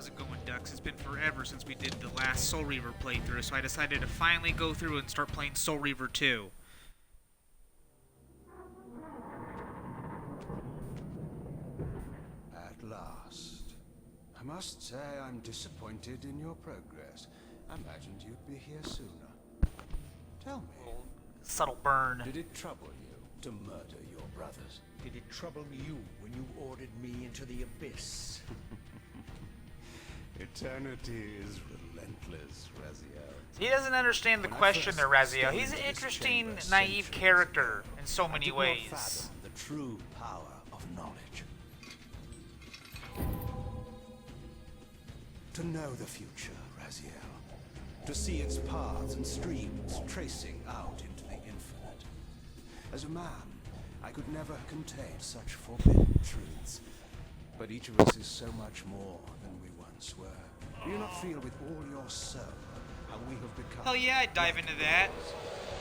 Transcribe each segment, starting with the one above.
How's it going, Ducks? It's been forever since we did the last Soul Reaver playthrough, so I decided to finally go through and start playing Soul Reaver 2. At last. I must say I'm disappointed in your progress. I imagined you'd be here sooner. Tell me, Subtle burn. did it trouble you to murder your brothers? Did it trouble you when you ordered me into the abyss? Eternity is relentless, Raziel. He doesn't understand the question there, Raziel. He's an interesting, naive character in so many ways. Fathom the true power of knowledge. To know the future, Raziel. To see its paths and streams tracing out into the infinite. As a man, I could never contain such forbidden truths. But each of us is so much more than we once were. Do you not feel with all your soul how we have become? Hell yeah, I'd dive into that.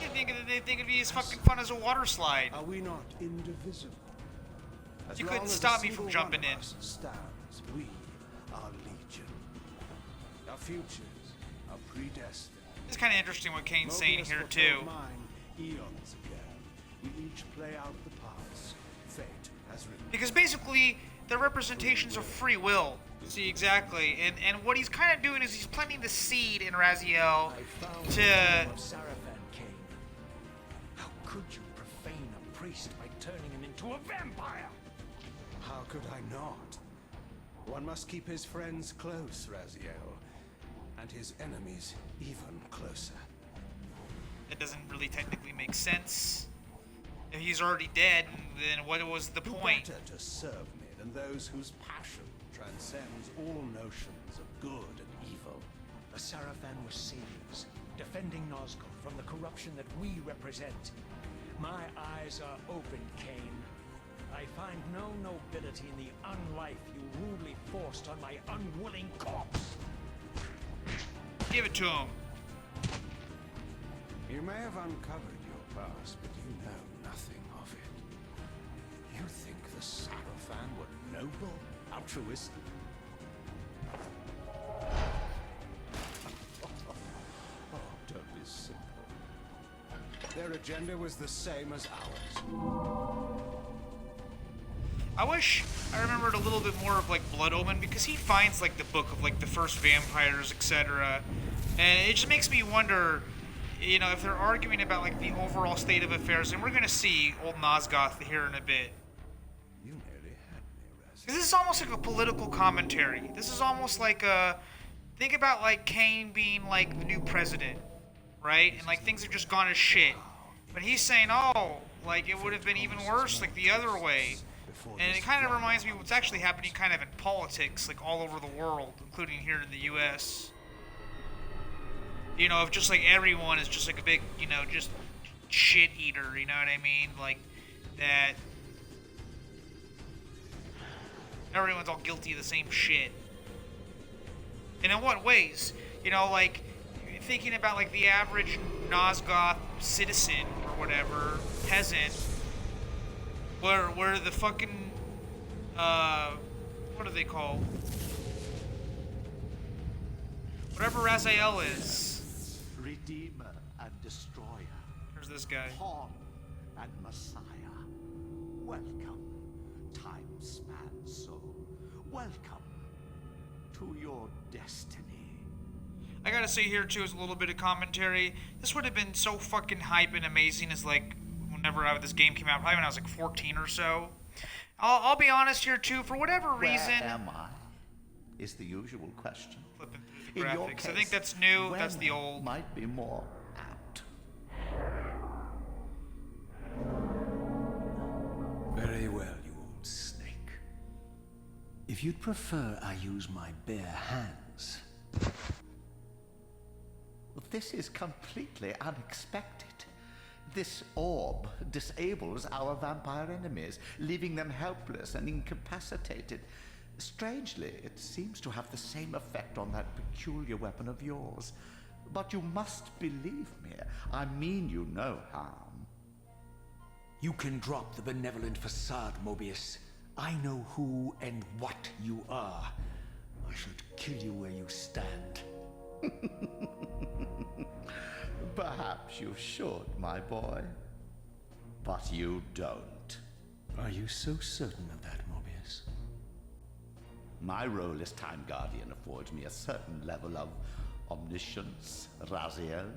You think it'd be as fucking fun as a water slide. Are we not indivisible? As You long couldn't as stop a me from single jumping one of in. us stands, we are legion. Our futures are predestined. It's kind of interesting what Kane's saying Mobius here, foretold too. mine eons ago. We each play out the parts fate has written. Because basically, they're representations of free will. See, exactly. And what he's kind of doing is he's planting the seed in Raziel I found to... the tomb of Serafin, Kane. How could you profane a priest by turning him into a vampire? How could I not? One must keep his friends close, Raziel, and his enemies even closer. It doesn't really technically make sense. If he's already dead, then what was the Who point? better to serve me than those whose passion transcends all notions of good and evil? The Serafin were saviors, defending Nosgoth from the corruption that we represent. My eyes are open, Kane. I find no nobility in the unlife you rudely forced on my unwilling corpse. Give it to him. You may have uncovered your past, but you know nothing of it. You think the Serafin were noble, altruistic? Oh, don't be simple. Their agenda was the same as ours. I wish I remembered a little bit more of like Blood Omen, because he finds like the book of like the first vampires, etc. And it just makes me wonder, you know, if they're arguing about like the overall state of affairs, and we're gonna see old Nosgoth here in a bit. You nearly had me, Raz. This is almost like a political commentary. This is almost like a, think about like Kane being like the new president, right? And like things have just gone to shit. But he's saying, oh, like it would have been even worse like the other way. And it kind of reminds me of what's actually happening kind of in politics, like all over the world, including here in the U.S. You know, if just like everyone is just like a big, you know, just shit eater, you know what I mean? Like that everyone's all guilty of the same shit. And in what ways? You know, like thinking about like the average Nosgoth citizen or whatever, peasant, where the fucking, what are they called? Whatever Raziel is. Redeemer and Destroyer, There's this guy. Pawn and Messiah. Welcome, time-span soul. Welcome to your destiny. I gotta say here too, as a little bit of commentary, this would have been so fucking hype and amazing as like, whenever this game came out, probably when I was like 14 or so. I'll be honest here too, for whatever reason. Where am I? Is the usual question. Flipping through the In your graphics. case, I think that's new, when that's the old. might be more apt. Very well, you old snake. If you'd prefer I use my bare hands. This is completely unexpected. This orb disables our vampire enemies, leaving them helpless and incapacitated. Strangely, it seems to have the same effect on that peculiar weapon of yours. But you must believe me. I mean you no harm. You can drop the benevolent facade, Mobius. I know who and what you are. I should kill you where you stand. Perhaps you should, my boy. But you don't. Are you so certain of that, Mobius? My role as Time Guardian affords me a certain level of omniscience, Raziel.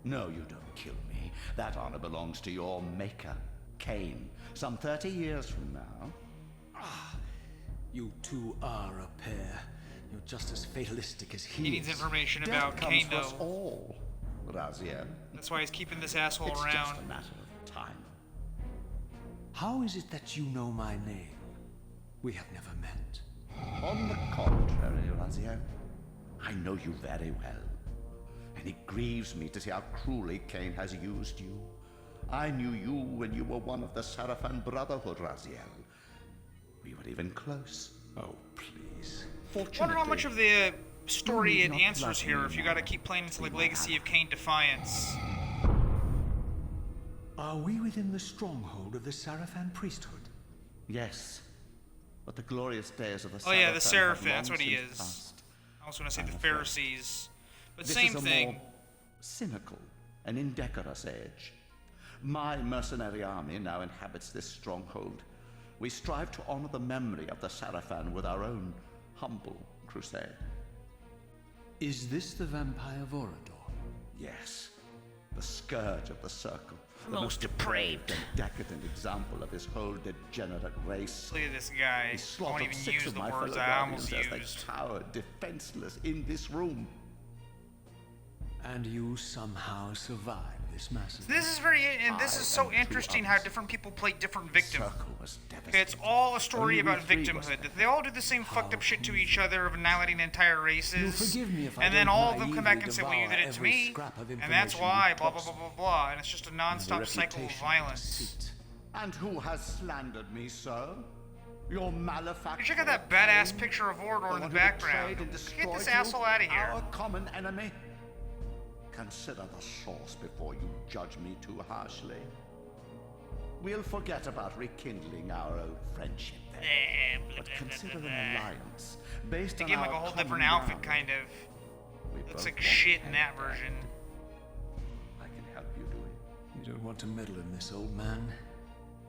No, you don't kill me. That honor belongs to your maker, Cain, some 30 years from now. You two are a pair. You're just as fatalistic as he He needs is. information Death about comes Cain, for us though. all, Raziel. That's why he's keeping this asshole It's around. just a matter of time. How is it that you know my name? We have never met. On the contrary, Raziel, I know you very well. And it grieves me to see how cruelly Cain has used you. I knew you when you were one of the Serafin Brotherhood, Raziel. We were even close. Oh, please. Fortunately, Wonder how much of the story You it need not answers love here me if you now. gotta keep playing into like We Legacy have. of Cain Defiance. Are we within the stronghold of the Serafin priesthood? yes, but the glorious days of the Oh yeah, the Serafin have Seraphin, that's long what he since is. passed. I was gonna say I'm the afraid. Pharisees. But This same is a thing. more cynical and indecorous age. My mercenary army now inhabits this stronghold. We strive to honor the memory of the Serafin with our own humble crusade. Is this the vampire Vorador? Yes, the scourge of the circle. The Most most depraved and decadent example of his whole degenerate race. Look at this guy. He I won't slaughtered even 6 use of the my words fellow I almost guardians as used. they cowered defenseless in this room. And you somehow survived this massacre. This is this is so and two interesting how others. different people play different The victims. circle was It's devastated. all a story Only we about 3 was victimhood. left. That they all do the same fucked up shit to each other of annihilating entire races. You'll forgive me if I and then don't all of them come back naively and say, well, you devour did it to every me. scrap of And that's information why, you blah, blah, toss. blah, blah, blah. And it's just a The non-stop cycle of reputation violence. deceit. And who has slandered me, sir? Your malefactor. Check out that badass picture of Ordor in the one who background. betrayed and Get this destroyed asshole you, out of here. Our common enemy. Consider the source before you judge me too harshly. We'll forget about rekindling our old friendship then. But consider an alliance based They on gave him our like a whole common different outfit, ground. kind of. We Looks both like want shit to in that end version. I can help you do it. You don't want to meddle in this, old man.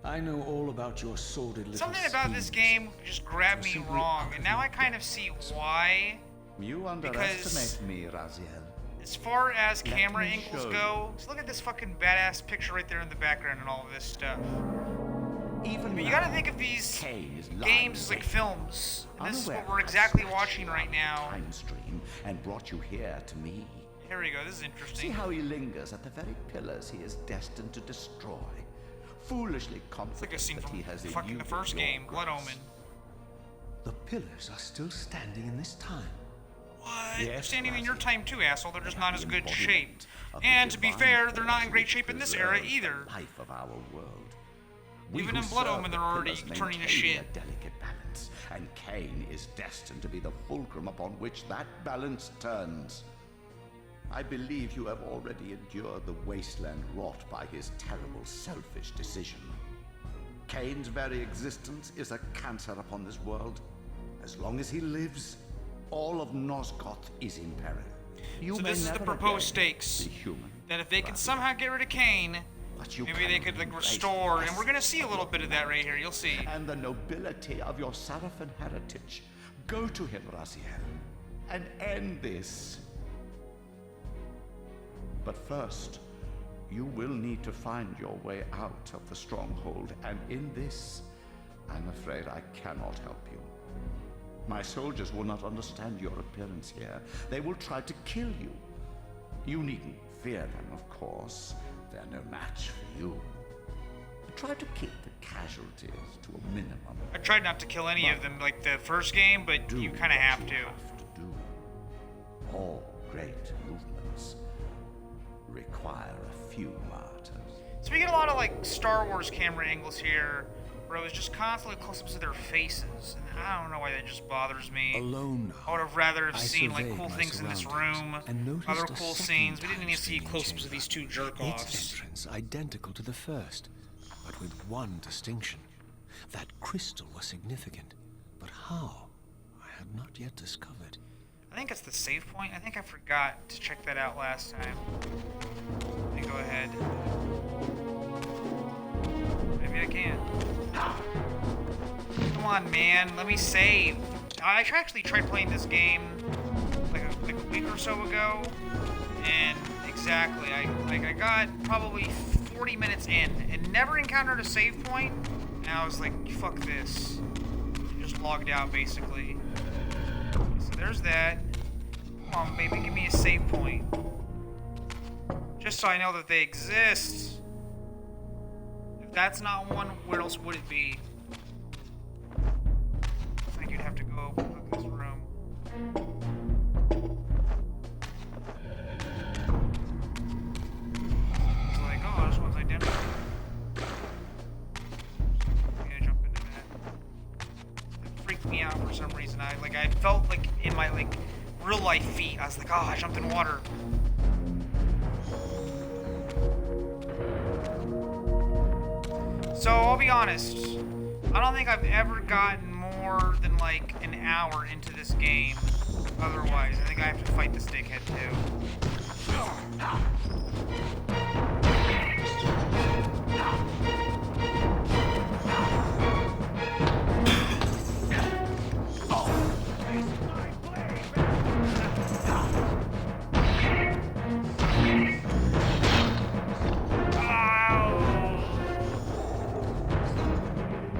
I know all about your sordid little Something about this schemes. game just grabbed You're me simply wrong, out of and now your I kind of see why. You underestimate me, Raziel. As far as Let camera me angles show go, just look at this fucking badass picture right there in the background and all of this stuff. Even But you now, gotta think of these Cain is games as lying like films. And this is unaware what we're I've exactly snatched watching you right out of the now. Time stream and brought you here to me. Here we go, this is See interesting. how he lingers at the very pillars he is destined to destroy, foolishly It's confident like a scene that from he has fucking the eluded first your game, Blood grasp. Omen. The pillars are still standing in this time. What? Yes, They're standing in your Razzie. time too, asshole. They're just not as good shape. Embodiment of the And to be divine fair, they're not in force great which shape in this era preserves the either. Life of our world. We Even who in Blood serve Omen, the they're already pillars turning to maintain shit. a delicate balance, and Cain is destined to be the fulcrum upon which that balance turns. I believe you have already endured the wasteland wrought by his terrible, selfish decision. Cain's very existence is a cancer upon this world. As long as he lives, all of Nosgoth is in peril. You So may this is the never proposed again stakes. be human, That if they can Raziel. somehow get rid of Cain, But you maybe they cannot could like embrace restore, the and we're gonna see a little bit of that right here. You'll see. and the nobility of your Serafin heritage. Go to him, Raziel, and end this. But first, you will need to find your way out of the stronghold, and in this, I'm afraid I cannot help you. My soldiers will not understand your appearance here. They will try to kill you. You needn't fear them, of course. They're no match for you. Try to keep the casualties to a minimum. I tried not to kill any of them like the first game, but Do you kind of what have you to. have to do. All great movements require a few martyrs. So we get a lot of like Star Wars camera angles here, where it was just constantly close-ups of their faces, and I don't know why that just bothers me. Alone I would have rather have I seen like surveyed cool my things in this surroundings room, and noticed other a cool second scenes. We didn't need to see time-stealing close-ups of chamber. these two Its jerk-offs. entrance identical to the first, but with one distinction. That crystal was significant, but how? I have not yet discovered. I think it's the save point. I think I forgot to check that out last time. Let me go ahead. Maybe I can. Come on, man. Let me save. I actually tried playing this game like a week or so ago, and exactly, I got probably 40 minutes in and never encountered a save point, and I was like, fuck this. Just logged out basically. So there's that. Come on, baby, give me a save point. Just so I know that they exist. If that's not one, where else would it be? I think you'd have to go look at this room. It's like, oh, this one's identical. Yeah, jump into that. It freaked me out for some reason. I felt like in my real life feet. I was like, oh, I jumped in water. So I'll be honest. I don't think I've ever gotten more than like an hour into this game. Otherwise, I think I have to fight this dickhead too.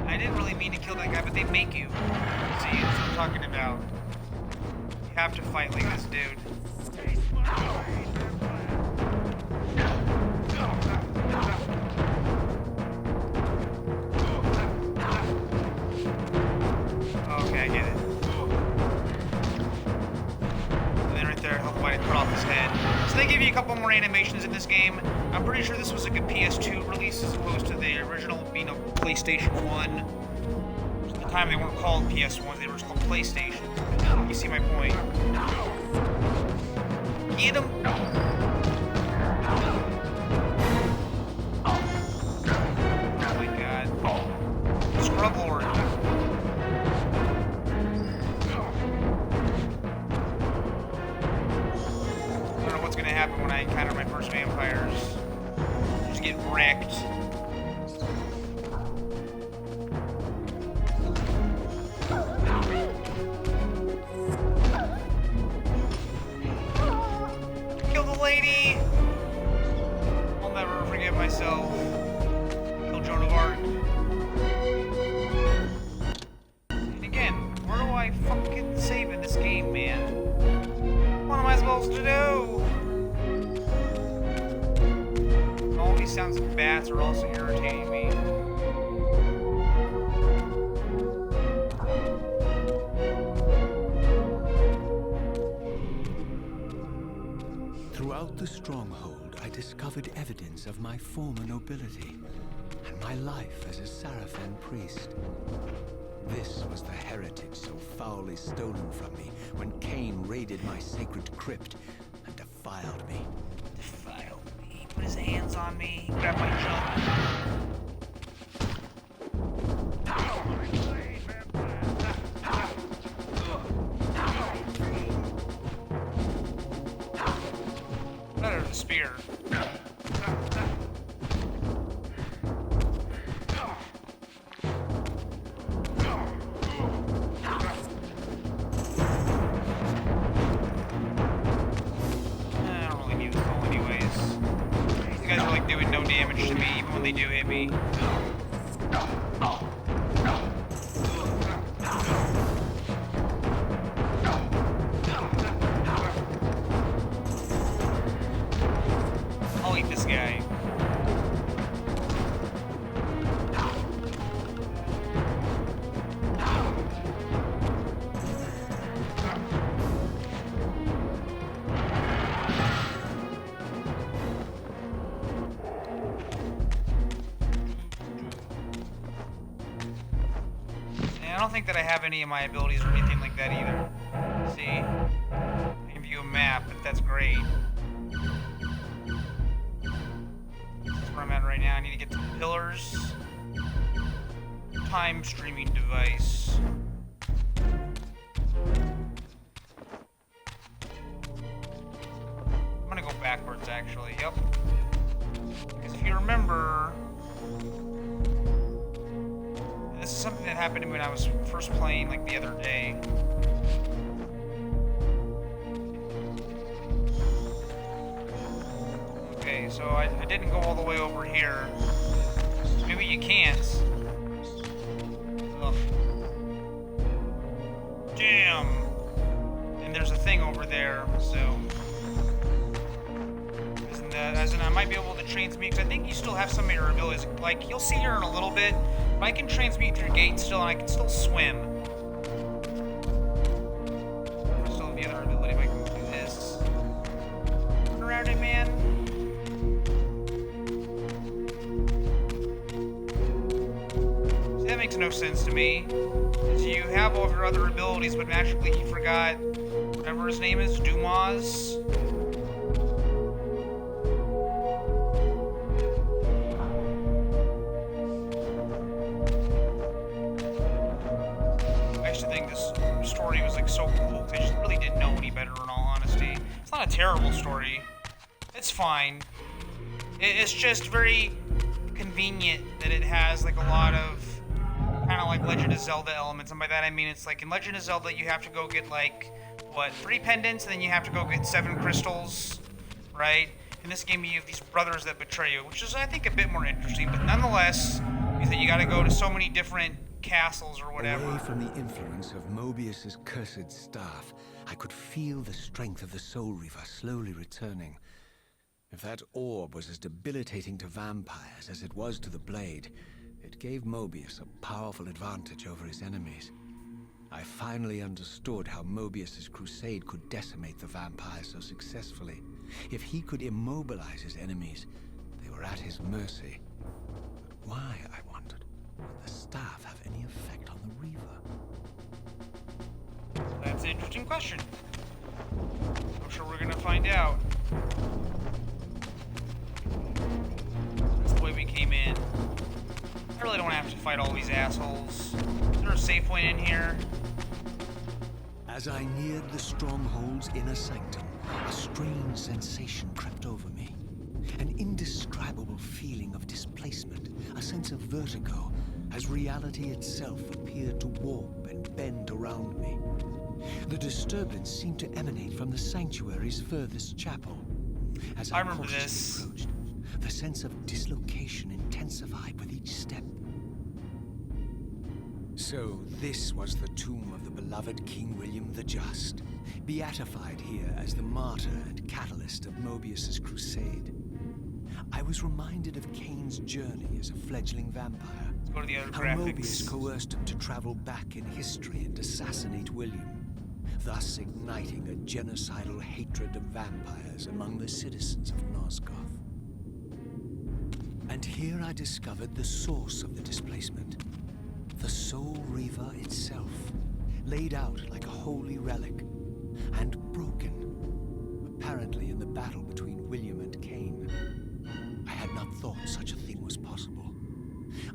I didn't really mean to kill that guy, but they make you. See, that's what I'm talking about. You have to fight like this dude. Okay, I get it. And then right there, he'll fight it, cut off his head. So they give you a couple more animations in this game. I'm pretty sure this was like a PS2 release as opposed to the original being a PlayStation 1. At the time they weren't called PS1s, they were just called PlayStation. You see my point. Get him! Oh my god. Scrub Lord. I don't know what's gonna happen when I encounter my first vampires. Just get wrecked. Kill the lady! I'll never forgive myself. Kill Joan of Arc. And again, where do I fucking save in this game, man? What am I supposed to do? All these sounds of bats are also irritating me. Throughout the stronghold, I discovered evidence of my former nobility and my life as a Serafin priest. This was the heritage so foully stolen from me when Cain raided my sacred crypt and defiled me. Defiled me. Put his hands on me. Grab my junk. Better the spear. I don't really need this hole anyways. These guys are like doing no damage to me even when they do hit me. I'll eat this guy. And I don't think that I have any of my abilities or anything like that either. See? I can view a map, but that's great. That's where I'm at right now. I need to get to the pillars. Time streaming device. backwards, actually. Yep. Because if you remember, and this is something that happened to me when I was first playing, like, the other day. Okay, so I didn't go all the way over here. Maybe you can't. Ugh. Damn! And there's a thing over there, so... As in, I might be able to transmute, because I think you still have some of your abilities. Like, you'll see here in a little bit, but I can transmute through gates still, and I can still swim. I still have the other ability, if I can do this. Turn around it, man. See, that makes no sense to me. Because you have all of your other abilities, but magically he forgot whatever his name is, Dumas. So cool. I just really didn't know any better, in all honesty. It's not a terrible story. It's fine. It's just very convenient that it has like a lot of kind of like Legend of Zelda elements. And by that I mean it's like in Legend of Zelda you have to go get like, what, 3 pendants, and then you have to go get 7 crystals, right? In this game you have these brothers that betray you, which is I think a bit more interesting, but nonetheless, is that you gotta go to so many different castles or whatever. Away from the influence of Mobius's cursed staff, I could feel the strength of the Soul Reaver slowly returning. If that orb was as debilitating to vampires as it was to the blade, it gave Mobius a powerful advantage over his enemies. I finally understood how Mobius's crusade could decimate the vampires so successfully. If he could immobilize his enemies, they were at his mercy. But why, I wondered, would the staff have any effect on the Reaver? That's an interesting question. I'm sure we're gonna find out. That's the way we came in. I really don't have to fight all these assholes. Is there a safe point in here? As I neared the stronghold's inner sanctum, a strange sensation crept over me. An indescribable feeling of displacement, a sense of vertigo, as reality itself appeared to warp and bend around me. The disturbance seemed to emanate from the sanctuary's furthest chapel. As I remember cautiously this. approached, the sense of dislocation intensified with each step. So this was the tomb of the beloved King William the Just, beatified here as the martyr and catalyst of Mobius's crusade. I was reminded of Kane's journey as a fledgling vampire. Let's go to the other How graphics. Mobius coerced him to travel back in history and assassinate William, thus igniting a genocidal hatred of vampires among the citizens of Nosgoth. And here I discovered the source of the displacement. The Soul Reaver itself, laid out like a holy relic, and broken, apparently in the battle between William and Kane. I had not thought such a thing was possible.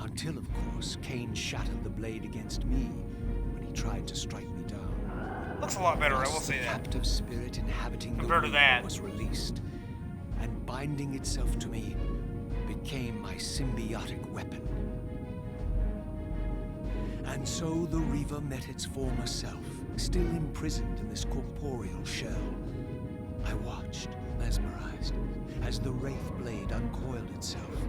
Until, of course, Kane shattered the blade against me when he tried to strike me down. Looks a lot better, I will Thus, say the that. captive spirit inhabiting the Compared to Reaver that. was released, and binding itself to me became my symbiotic weapon. And so the Reaver met its former self, still imprisoned in this corporeal shell. I watched, mesmerized, as the Wraith blade uncoiled itself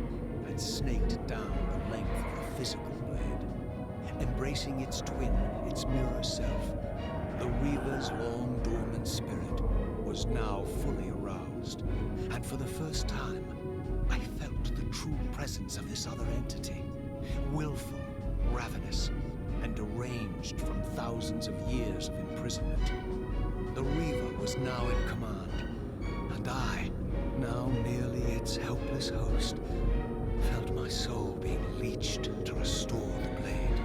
and snaked down the length of the physical blade. Embracing its twin, its mirror self, the Reaver's long dormant spirit was now fully aroused. And for the first time, I felt the true presence of this other entity, willful, ravenous, and deranged from thousands of years of imprisonment. The Reaver was now in command, and I, now merely its helpless host, felt my soul being leached to restore the blade.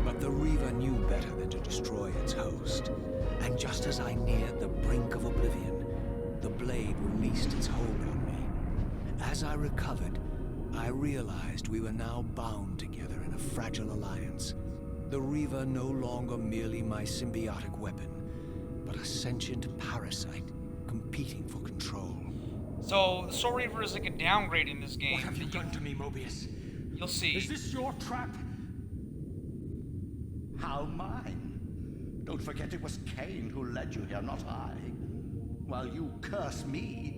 But the Reaver knew better than to destroy its host, and just as I neared the brink of oblivion, the blade released its hold on me. As I recovered, I realized we were now bound together in a fragile alliance. The Reaver no longer merely my symbiotic weapon, but a sentient parasite competing for control. So the Soul Reaver is like a downgrade in this game. What have you done to me, Mobius? You'll see. Is this your trap? How mine? Don't forget it was Cain who led you here, not I. While you curse me,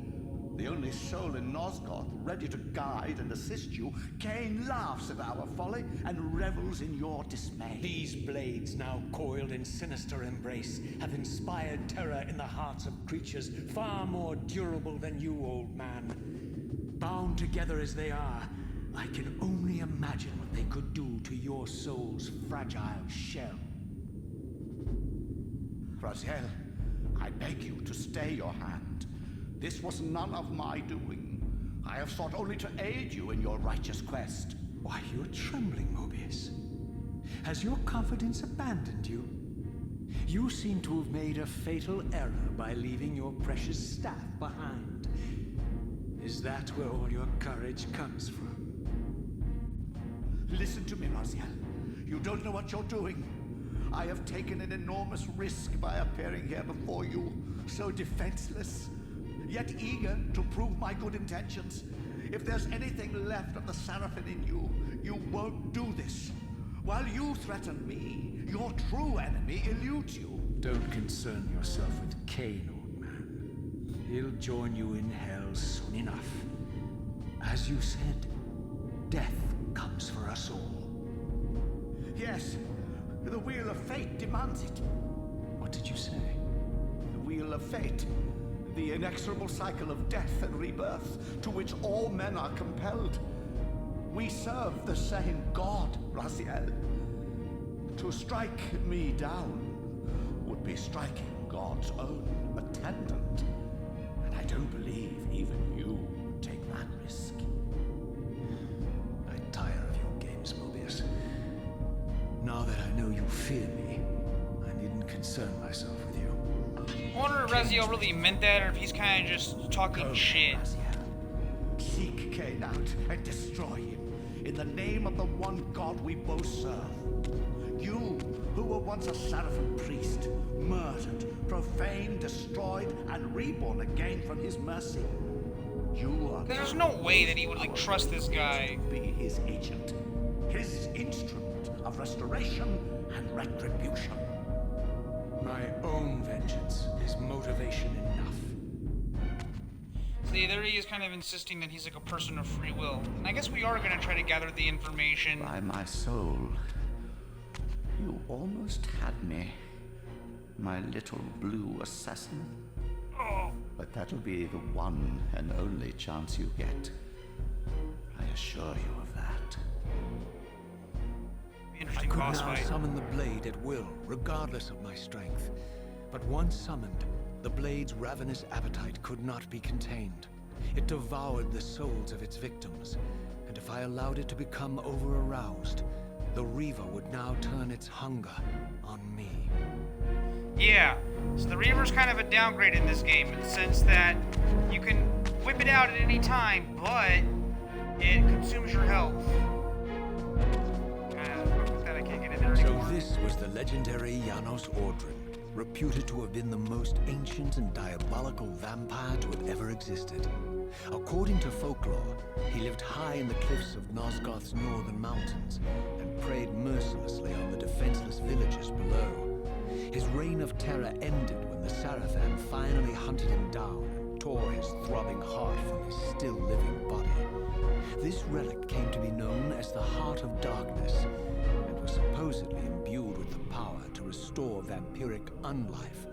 the only soul in Nosgoth ready to guide and assist you, Cain laughs at our folly and revels in your dismay. These blades, now coiled in sinister embrace, have inspired terror in the hearts of creatures far more durable than you, old man. Bound together as they are, I can only imagine what they could do to your soul's fragile shell. Raziel, I beg you to stay your hand. This was none of my doing. I have sought only to aid you in your righteous quest. Why, you're trembling, Mobius. Has your confidence abandoned you? You seem to have made a fatal error by leaving your precious staff behind. Is that where all your courage comes from? Listen to me, Raziel. You don't know what you're doing. I have taken an enormous risk by appearing here before you, so defenseless, yet eager to prove my good intentions. If there's anything left of the Serafin in you, you won't do this. While you threaten me, your true enemy eludes you. Don't concern yourself with Cain, old man. He'll join you in hell soon enough. As you said, death comes for us all. Yes, the wheel of fate demands it. What did you say? The wheel of fate. The inexorable cycle of death and rebirth to which all men are compelled. We serve the same God, Raziel. To strike me down would be striking God's own attendant. And I don't believe even you would take that risk. I tire of your games, Mobius. Now that I know you fear me, I needn't concern myself with you. I wonder if Raziel really meant that, or if he's kind of just talking shit. Raziel. Seek Cain out and destroy him in the name of the one God we both serve. You, who were once a Serafin priest, murdered, profaned, destroyed, and reborn again from his mercy. You are. There's no way that he would like trust this guy. Be his agent, his instrument of restoration and retribution. My own vengeance is motivation enough. See, there he is kind of insisting that he's like a person of free will. And I guess we are going to try to gather the information. By my soul, you almost had me, my little blue assassin. Oh. But that'll be the one and only chance you get. I assure you of that. I Interesting could boss now fight. summon the blade at will, regardless of my strength. But once summoned, the blade's ravenous appetite could not be contained. It devoured the souls of its victims, and if I allowed it to become over-aroused, the Reaver would now turn its hunger on me. Yeah, so the Reaver's kind of a downgrade in this game in the sense that you can whip it out at any time, but it consumes your health. I can't get in there So anymore. this was the legendary Janos Ordrin, reputed to have been the most ancient and diabolical vampire to have ever existed. According to folklore, he lived high in the cliffs of Nosgoth's northern mountains and preyed mercilessly on the defenseless villagers below. His reign of terror ended when the Serafin finally hunted him down and tore his throbbing heart from his still-living body. This relic came to be known as the Heart of Darkness, and was supposedly imbued with the power to restore vampiric unlife.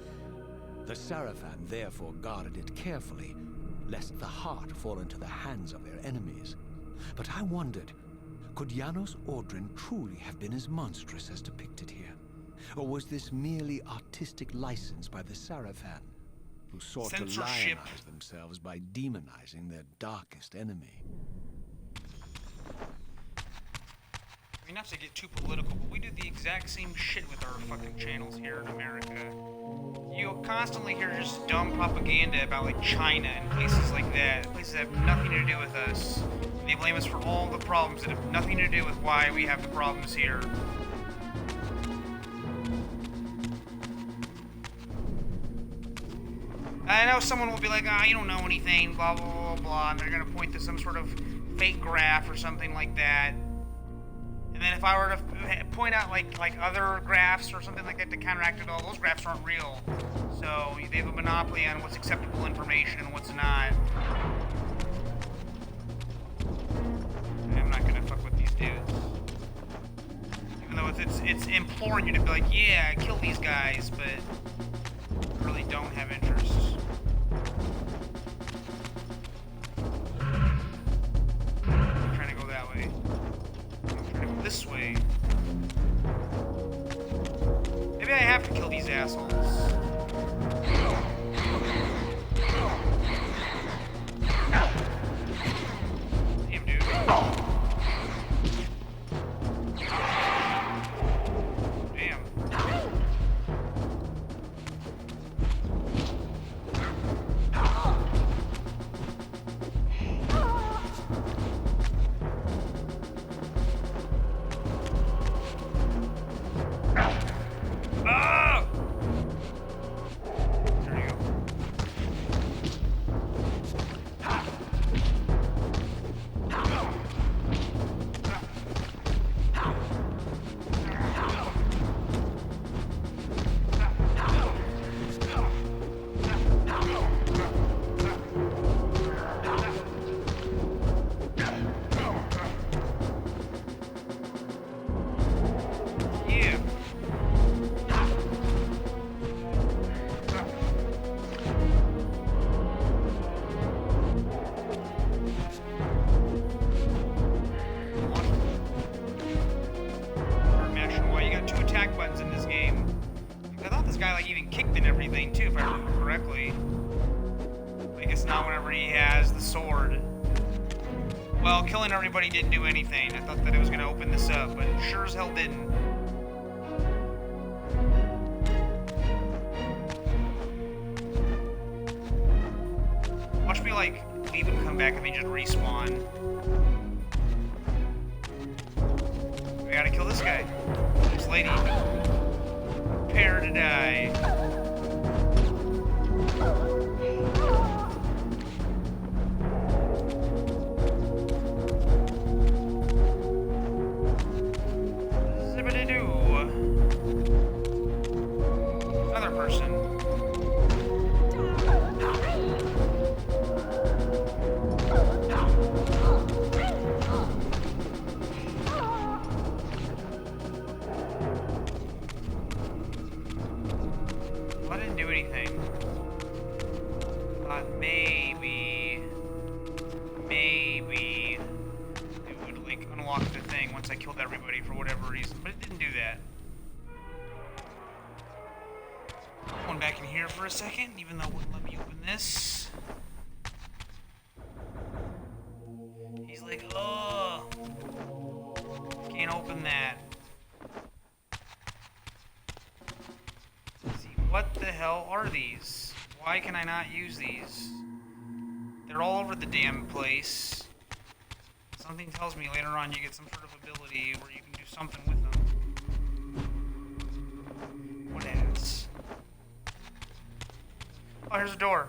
The Serafin therefore guarded it carefully, lest the heart fall into the hands of their enemies. But I wondered, could Janos Ordrin truly have been as monstrous as depicted here? Or was this merely artistic license by the Serafin, who sought to Censorship. lionize themselves by demonizing their darkest enemy? I mean, not to get too political, but we do the exact same shit with our fucking channels here in America. You constantly hear just dumb propaganda about like China and places like that, places that have nothing to do with us. And they blame us for all the problems that have nothing to do with why we have the problems here. I know someone will be like, you don't know anything, blah, blah, blah, blah, and they're going to point to some sort of fake graph or something like that. And then if I were to point out, like other graphs or something like that to counteract it all, those graphs aren't real. So they have a monopoly on what's acceptable information and what's not. I'm not going to fuck with these dudes. Even though it's imploring you to be like, yeah, kill these guys, but I really don't have interests. I'm trying to go that way. I'm trying to go this way. Maybe I have to kill these assholes. Damn, dude. Too, if I remember correctly. I guess not whenever he has the sword. Well, killing everybody didn't do anything. I thought that it was going to open this up, but it sure as hell didn't. Watch me, like, leave and come back and they just respawn. We gotta kill this guy. This lady. Prepare to die. Another person. I didn't do anything. Thought maybe it would like unlock the thing once I killed everybody for whatever reason, but it didn't do that. Going back in here for a second, even though it wouldn't let me open this. He's like, oh, can't open that. Let's see, what the hell are these? Why can I not use these? They're all over the damn place. Something tells me later on you get some sort of ability where you can do something with them. What is? Oh, here's a door.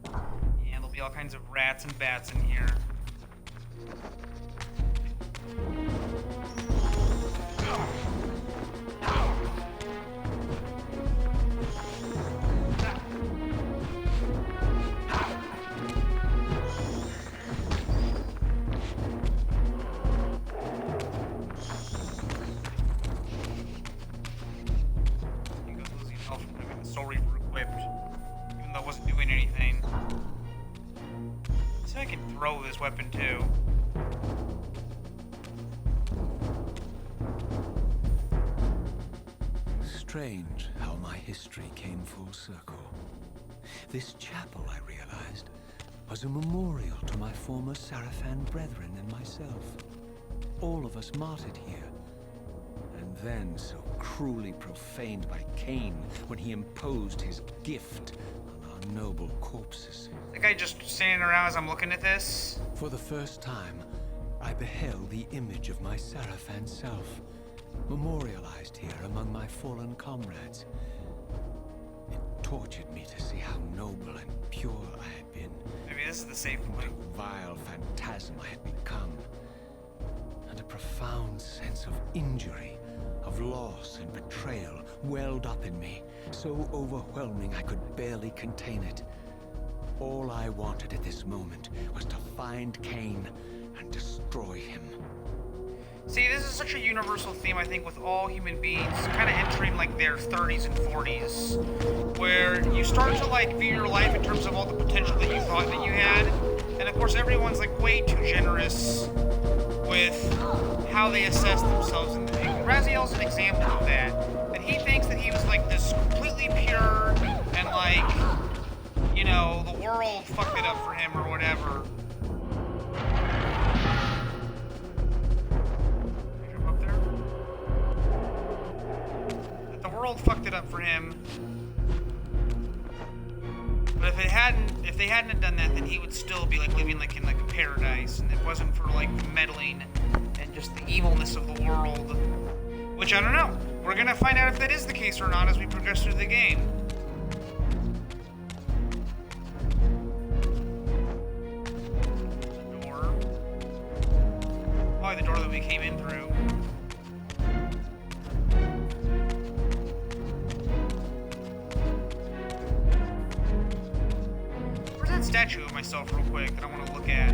Yeah, there'll be all kinds of rats and bats in here. Reaver equipped, even though it wasn't doing anything. Let's see if I can throw this weapon too. Strange how my history came full circle. This chapel, I realized, was a memorial to my former Serafin brethren and myself. All of us martyred here. And then so cruelly profaned by Cain when he imposed his gift on our noble corpses. That guy just standing around as I'm looking at this. For the first time, I beheld the image of my Serafin self, memorialized here among my fallen comrades. It tortured me to see how noble and pure I had been. Maybe this is the safe What point. a vile phantasm I had become. And a profound sense of injury, of loss and betrayal welled up in me, so overwhelming I could barely contain it. All I wanted at this moment was to find Cain and destroy him. See, this is such a universal theme, I think, with all human beings kind of entering like their 30s and 40s, where you start to like view your life in terms of all the potential that you thought that you had, and of course everyone's like way too generous with how they assess themselves. And Raziel's an example of that. That he thinks that he was like this completely pure and like, you know, the world fucked it up for him or whatever. World fucked it up for him. But if they hadn't have done that, then he would still be like living like in like a paradise, and it wasn't for like meddling and just the evilness of the world. Which I don't know. We're gonna find out if that is the case or not as we progress through the game. The door. Probably the door that we came in through. Statue of myself real quick that I want to look at.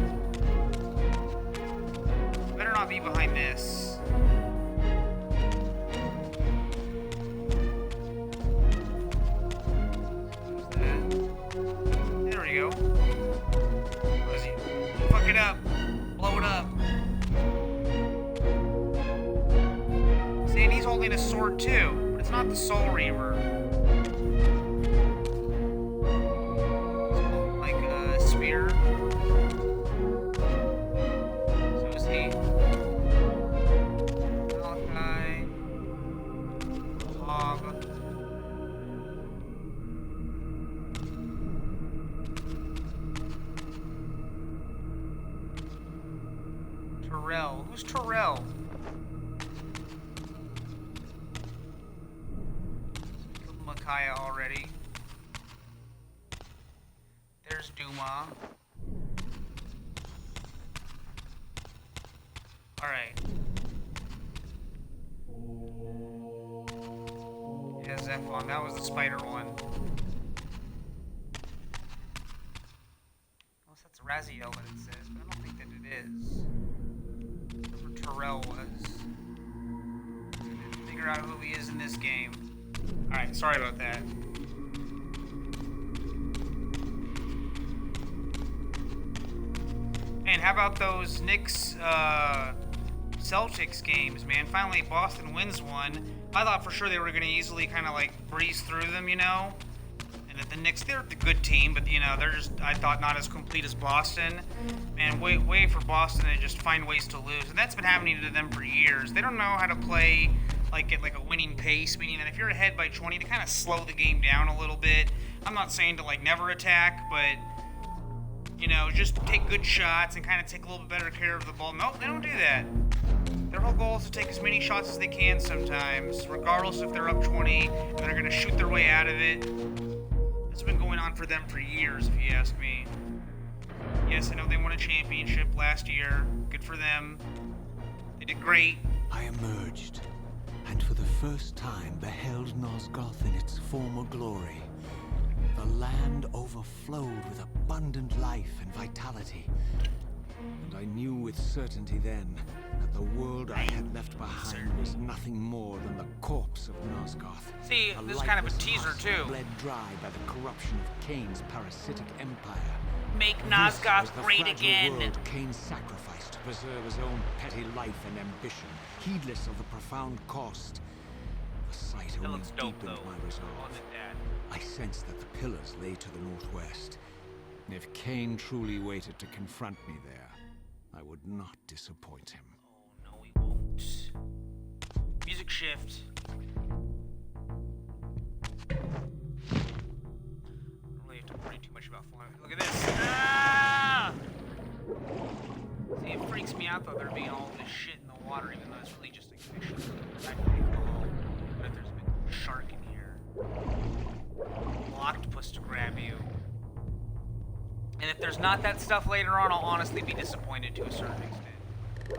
Better not be behind this. There we go. What is he? Fuck it up. Blow it up. See, and he's holding a sword too, but it's not the Soul Reaver. Who's Terrell? Killed Micaiah already. There's Duma. Alright. Yeah, Zephon. That was the spider one. Unless that's Raziel that it says, but I don't think that it is. Terrell was. Figure out who he is in this game. Alright, sorry about that. And how about those Knicks Celtics games, man? Finally Boston wins one. I thought for sure they were gonna easily kinda like breeze through them, you know? And that the Knicks, they're the good team, but you know, they're just, I thought, not as complete as Boston. Man, wait for Boston to just find ways to lose. And that's been happening to them for years. They don't know how to play like at like a winning pace, meaning that if you're ahead by 20, to kind of slow the game down a little bit. I'm not saying to like never attack, but you know, just take good shots and kind of take a little bit better care of the ball. Nope, they don't do that. Their whole goal is to take as many shots as they can sometimes, regardless if they're up 20, and they're going to shoot their way out of it. It's been going on for them for years, if you ask me. Yes, I know they won a championship last year. Good for them. They did great. I emerged, and for the first time beheld Nosgoth in its former glory. The land overflowed with abundant life and vitality. And I knew with certainty then that the world I had left behind was nothing more than the corpse of Nosgoth. See, this is kind of a teaser too. Bled dry by the corruption of Cain's parasitic empire. Make This Nosgoth was the great fragile again. world Cain sacrificed to preserve his own petty life and ambition, heedless of the profound cost. The sight That only looks dope, deepened though. my resolve. Wasn't that? I sensed that the pillars lay to the northwest. If Cain truly waited to confront me there, I would not disappoint him. Oh, no, we won't. Music shift. I don't really have to worry too much about flying. Look at this. Ah! See, it freaks me out though, there being all this shit in the water, even though it's really just like fish. octopus to grab you. And if there's not that stuff later on, I'll honestly be disappointed to a certain extent. There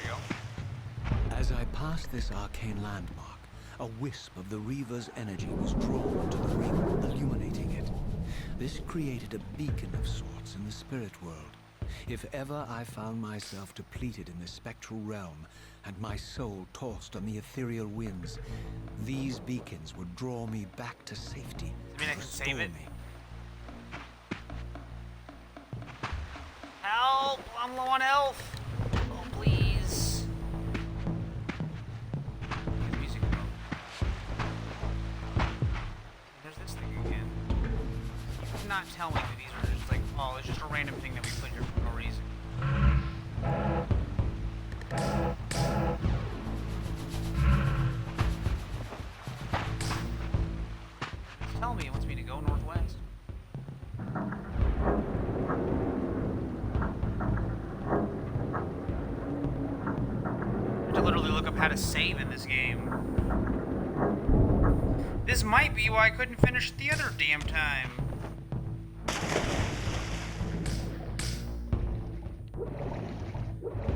you go. As I passed this arcane landmark, a wisp of the Reaver's energy was drawn to the ring, illuminating it. This created a beacon of sorts in the spirit world. If ever I found myself depleted in the spectral realm, and my soul tossed on the ethereal winds, these beacons would draw me back to safety. I mean, I can save it. Me. Help! I'm low on health! Oh, please. Get the music going. There's this thing again. You cannot tell me that these are just like, oh, it's just a random thing that we put here for no reason. It's telling me it wants me to go northwest. To literally look up how to save in this game. This might be why I couldn't finish the other damn time.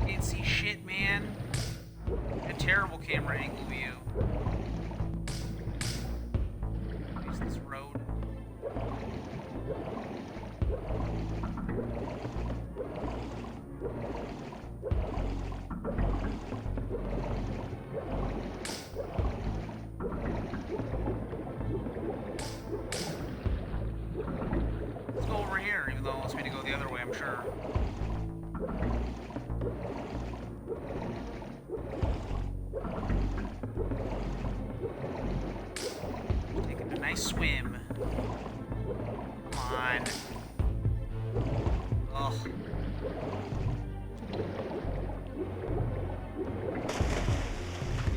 Can't see shit, man. A terrible camera angle view. Use this road. Let's go over here, even though it wants me to go the other way, I'm sure. Taking a nice swim. Come on. Ugh.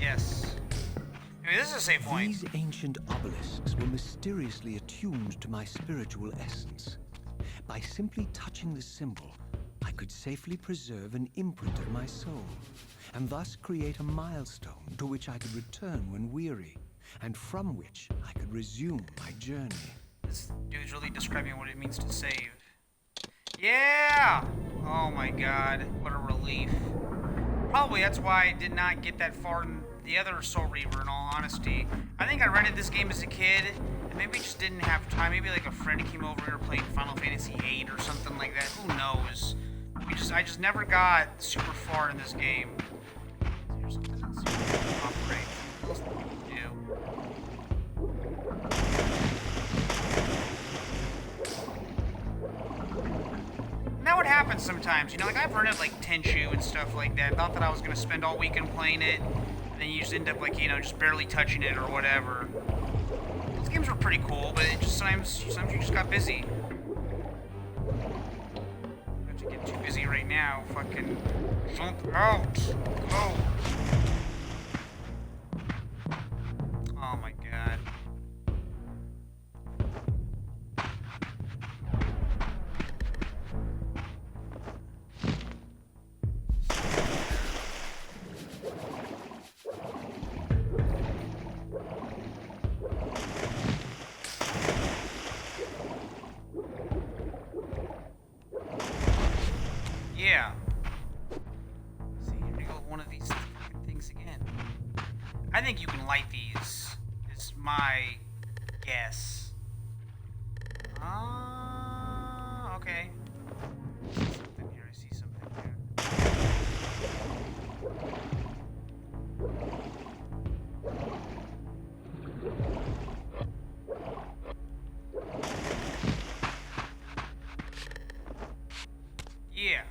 Yes. Maybe this is a safe point. These ancient obelisks were mysteriously attuned to my spiritual essence. By simply touching the symbol, I could safely preserve an imprint of my soul, and thus create a milestone to which I could return when weary, and from which I could resume my journey. This dude's really describing what it means to save. Yeah! Oh my god, what a relief. Probably that's why I did not get that far in the other Soul Reaver, in all honesty. I think I rented this game as a kid, and maybe just didn't have time. Maybe like a friend came over here playing Final Fantasy VIII or something like that. Who knows? I just never got super far in this game. Is there something else you can operate? What else can we do? And that would happen sometimes, you know, like I've rented like Tenchu and stuff like that. Thought that I was gonna spend all weekend playing it, and then you just end up like, you know, just barely touching it or whatever. Those games were pretty cool, but it just sometimes you just got busy. Have to get too busy right now. Fucking jump out. Go. Oh my god. Yeah. See, here we go with one of these fucking things again. I think you can light these, is my guess. Okay. I see something here, I see something here. Yeah.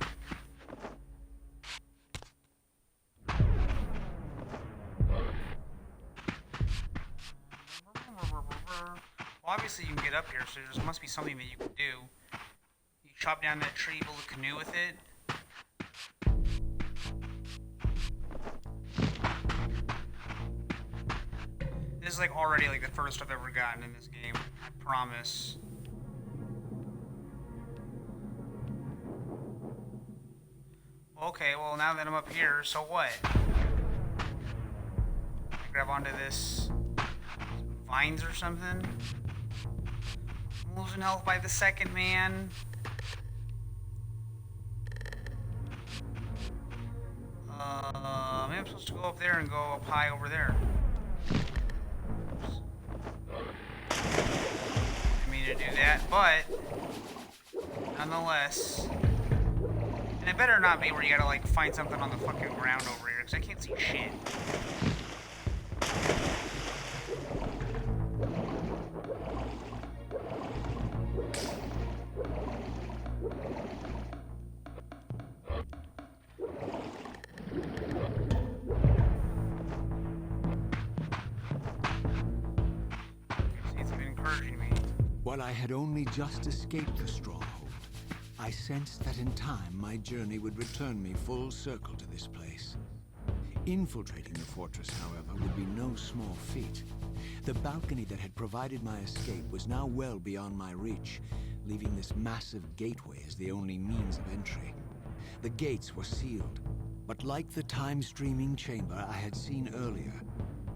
Well, obviously you can get up here, so there must be something that you can do. You chop down that tree, build a canoe with it. This is like already like the furthest I've ever gotten in this game. I promise. Okay, well now that I'm up here, so what? I grab onto this. Vines or something. I'm losing health by the second, man. Maybe I'm supposed to go up there and go up high over there. Oops. I mean to do that, but nonetheless. And it better not be where you gotta like find something on the fucking ground over here, because I can't see shit. While I had only just escaped the stronghold, I sensed that in time my journey would return me full circle to this place. Infiltrating the fortress, however, would be no small feat. The balcony that had provided my escape was now well beyond my reach, leaving this massive gateway as the only means of entry. The gates were sealed, but like the time-streaming chamber I had seen earlier,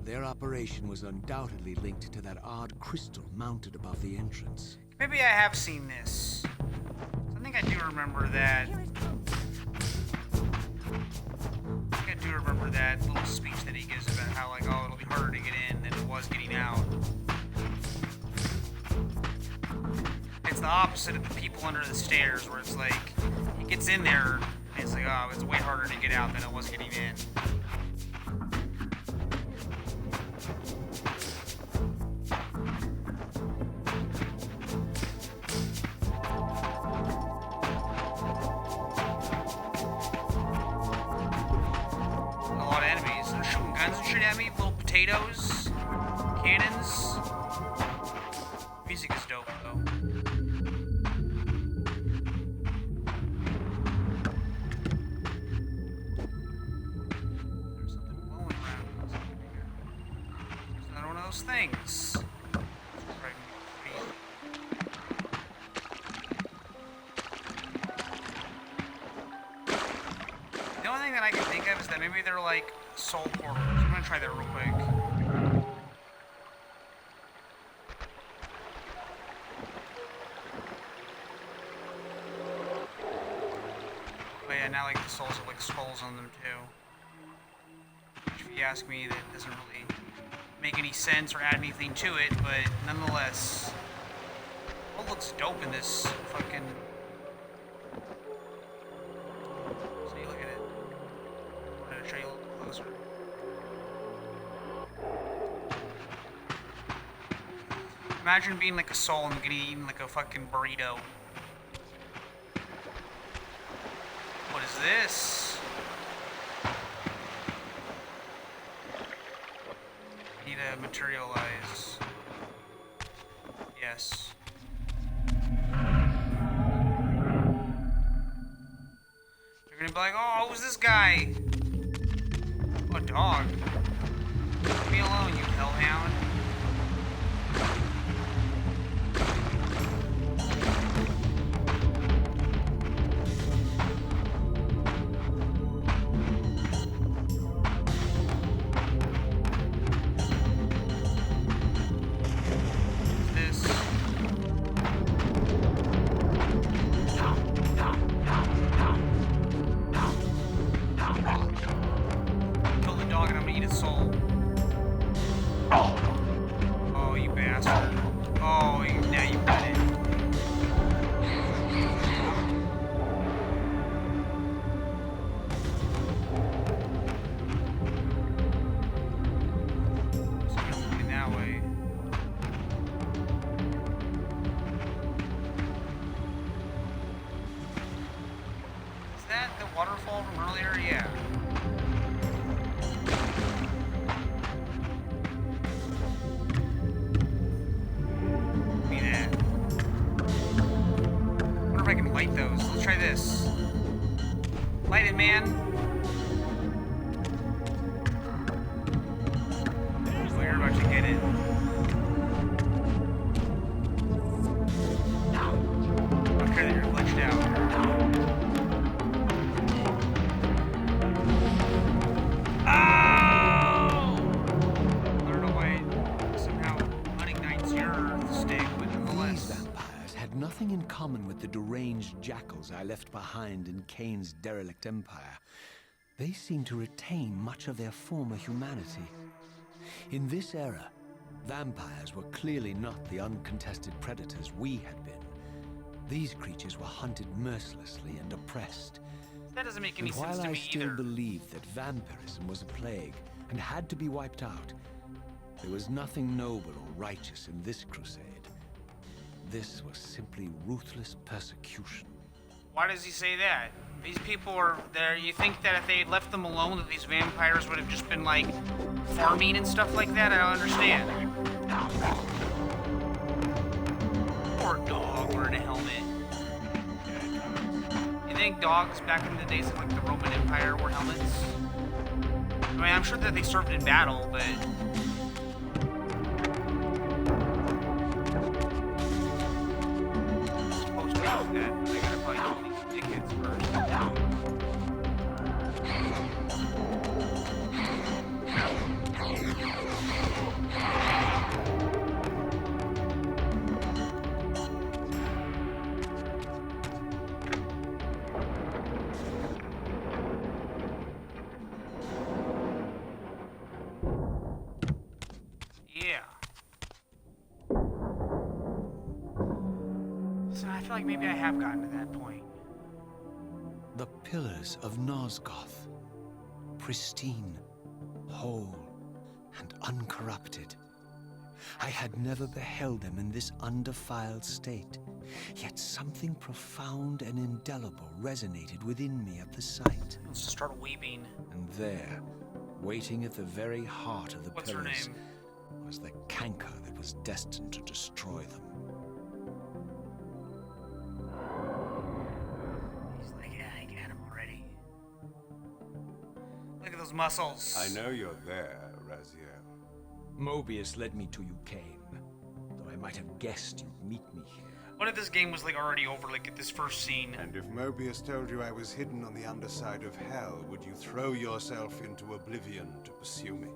their operation was undoubtedly linked to that odd crystal mounted above the entrance. Maybe I have seen this. I think I do remember that. I think I do remember that little speech that he gives about how, like, oh, it'll be harder to get in than it was getting out. It's the opposite of the people under the stairs, where it's like, he gets in there, and it's like, oh, it's way harder to get out than it was getting in. Potatoes, cannons. Music is dope though. There's something blowing around. It's another one of those things. The only thing that I can think of is that maybe they're like soul portals. I'm gonna try that real quick. But yeah, now like the souls have like skulls on them too. Which, if you ask me, that doesn't really make any sense or add anything to it, but nonetheless, what looks dope in this fucking. See, look at it. I'm gonna show you a little bit closer. Imagine being like a soul and getting eaten like a fucking burrito. What is this? Need to materialize. Yes. They're gonna be like, oh, who's this guy? Oh, a dog. Leave me alone, you hellhound. Waterfall from earlier? Yeah. Give me that. I wonder if I can light those. Let's try this. Light it, man. So you're about to get it. Okay, that you're glitched out. nothing in common with the deranged jackals I left behind in Kane's derelict empire, they seem to retain much of their former humanity. In this era, vampires were clearly not the uncontested predators we had been. These creatures were hunted mercilessly and oppressed. That doesn't make any And sense while to I me still either. believed that vampirism was a plague and had to be wiped out, there was nothing noble or righteous in this crusade. This was simply ruthless persecution. Why does he say that? These people are there. You think that if they had left them alone, that these vampires would have just been like farming and stuff like that? I don't understand. Poor dog wearing a helmet. You think dogs back in the days of like the Roman Empire wore helmets? I mean, I'm sure that they served in battle, but. Supposed to know that. I gotta probably get these tickets first. Yeah. So I feel like maybe I have gotten to that point. The pillars of Nosgoth, pristine, whole, and uncorrupted. I had never beheld them in this undefiled state, yet something profound and indelible resonated within me at the sight. Let's just start weeping. And there, waiting at the very heart of the What's her pillars, name? was the canker that was destined to destroy them. He's like, yeah, I got him already. Look at those muscles. I know you're there, Raziel. Mobius led me to you, Kane. Though I might have guessed you'd meet me here. What if this game was like already over, like at this first scene? And if Mobius told you I was hidden on the underside of hell, would you throw yourself into oblivion to pursue me?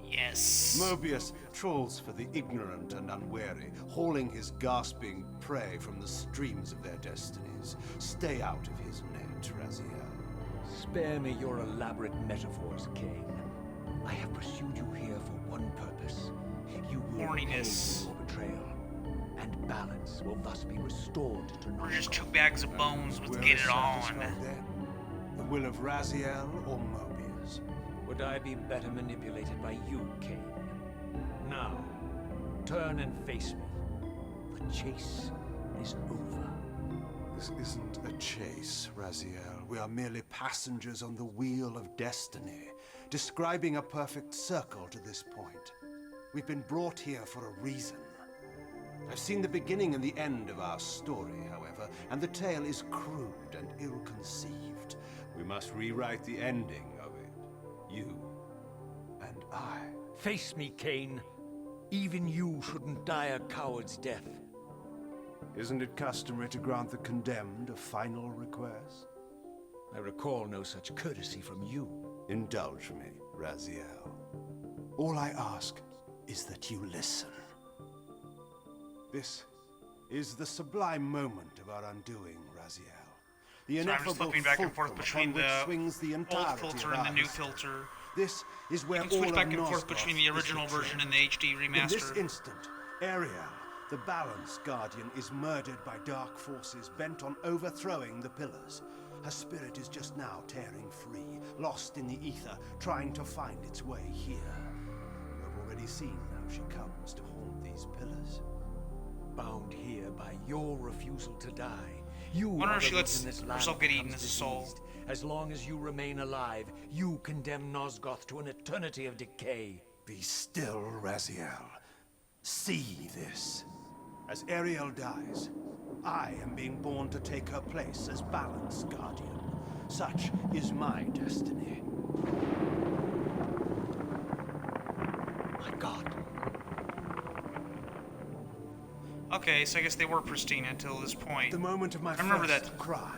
Yes. Mobius trolls for the ignorant and unwary, hauling his gasping prey from the streams of their destinies. Stay out of his net, Raziel. Spare me your elaborate metaphors, Kane. I have pursued you here for one purpose. You will Horniness. pay for your betrayal, and balance will thus be restored to We're Nosgoth. just two bags of bones. Let's Will get it satisfy on. then? The will of Raziel or Mobius? Would I be better manipulated by you, Kane? Now, turn and face me. The chase is over. This isn't a chase, Raziel. We are merely passengers on the wheel of destiny, describing a perfect circle to this point. We've been brought here for a reason. I've seen the beginning and the end of our story, however, and the tale is crude and ill-conceived. We must rewrite the ending of it. You and I. Face me, Kane. Even you shouldn't die a coward's death. Isn't it customary to grant the condemned a final request? I recall no such courtesy from you. Indulge me, Raziel. All I ask is that you listen. This is the sublime moment of our undoing, Raziel. The So I'm just ineffable flipping back and forth fulcrum between upon which the swings the old entirety filter of and the our new history. filter. This is where You can all switch of back and forth Nosgoth between the is original betrayed. version and the HD In this remaster. instant, Ariel, the Balance Guardian, is murdered by dark forces bent on overthrowing the pillars. Her spirit is just now tearing free, lost in the ether, trying to find its way here. You have already seen how she comes to haunt these pillars. Bound here by your refusal to die. You Wonder are if the she lets reason this land herself get eaten becomes as a soul. diseased. As long as you remain alive, you condemn Nosgoth to an eternity of decay. Be still, Raziel. See this. As Ariel dies, I am being born to take her place as Balance Guardian. Such is my destiny. My God. Okay, so I guess they were pristine until this point. The moment of my I remember first that. cry,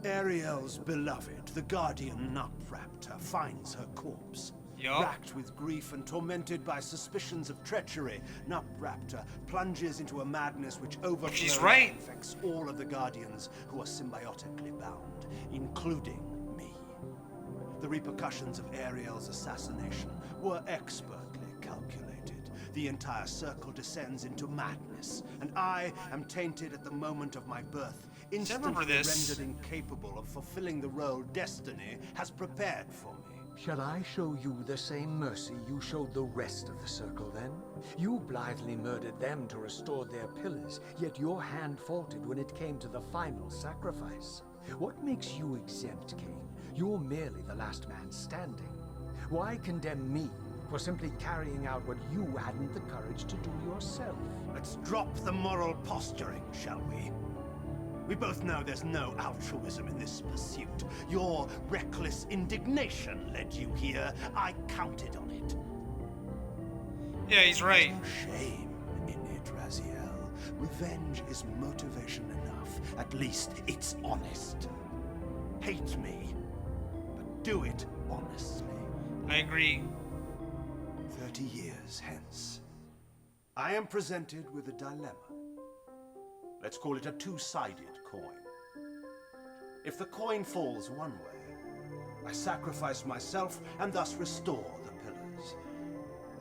Ariel's beloved, the Guardian nut-wrapped her, finds her corpse. Yup. Racked with grief and tormented by suspicions of treachery, Nupraptor plunges into a madness which overflows She's right. and infects all of the Guardians who are symbiotically bound, including me. The repercussions of Ariel's assassination were expertly calculated. The entire circle descends into madness, and I am tainted at the moment of my birth, instantly remember this. rendered incapable of fulfilling the role destiny has prepared for me. Shall I show you the same mercy you showed the rest of the Circle, then? You blithely murdered them to restore their pillars, yet your hand faltered when it came to the final sacrifice. What makes you exempt, Cain? You're merely the last man standing. Why condemn me for simply carrying out what you hadn't the courage to do yourself? Let's drop the moral posturing, shall we? We both know there's no altruism in this pursuit. Your reckless indignation led you here. I counted on it. Yeah, he's right. Shame in it, Raziel. Revenge is motivation enough. At least it's honest. Hate me, but do it honestly. I agree. 30 years hence, I am presented with a dilemma. Let's call it a two-sided coin. If the coin falls one way, I sacrifice myself and thus restore the pillars.